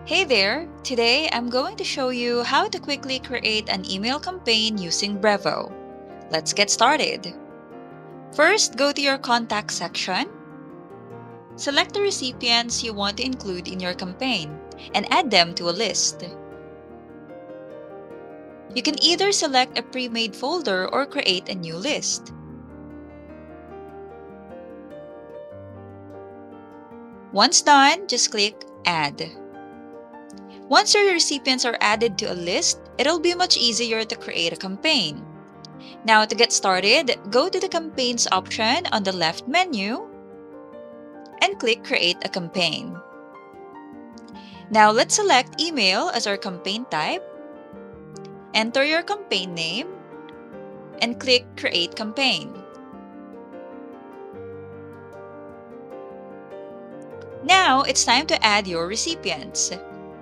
Hey there! Today I'm going to show you how to quickly create an email campaign using Brevo. Let's get started. First, go to your contact section. Select the recipients you want to include in your campaign and add them to a list. You can either select a pre-made folder or create a new list. Once done, just click Add. Once your recipients are added to a list, it'll be much easier to create a campaign. Now to get started, go to the Campaigns option on the left menu and click Create a Campaign. Now let's select Email as our campaign type, enter your campaign name, and click Create Campaign. Now it's time to add your recipients.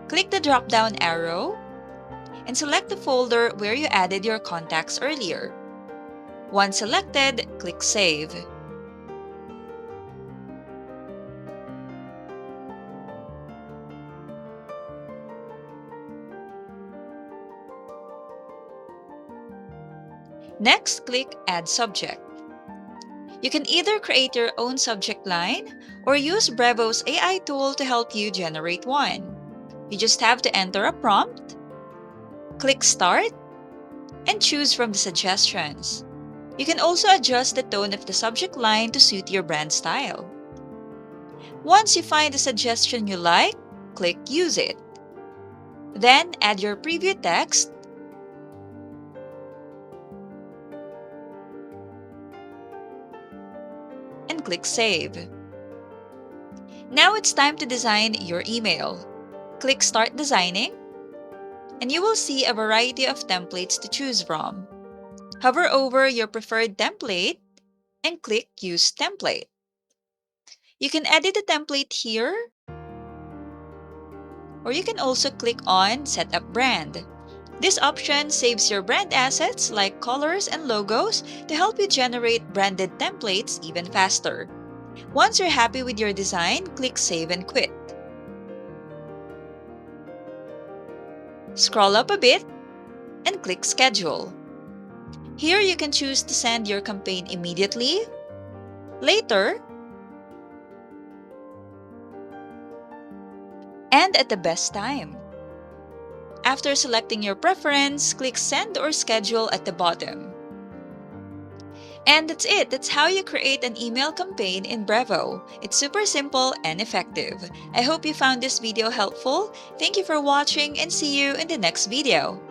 Click the drop-down arrow and select the folder where you added your contacts earlier. Once selected, click Save. Next, click Add Subject. You can either create your own subject line or use Brevo's AI tool to help you generate one. You just have to enter a prompt, click Start, and choose from the suggestions. You can also adjust the tone of the subject line to suit your brand style. Once you find a suggestion you like, click Use it. Then add your preview text and click Save. Now it's time to design your email. Click Start Designing, and you will see a variety of templates to choose from. Hover over your preferred template and click Use Template. You can edit the template here, or you can also click on Set Up Brand. This option saves your brand assets like colors and logos to help you generate branded templates even faster. Once you're happy with your design, click Save and Quit. Scroll up a bit and click Schedule. Here you can choose to send your campaign immediately, later, and at the best time. After selecting your preference, click Send or Schedule at the bottom. And that's it. That's how you create an email campaign in Brevo. It's super simple and effective. I hope you found this video helpful. Thank you for watching and see you in the next video.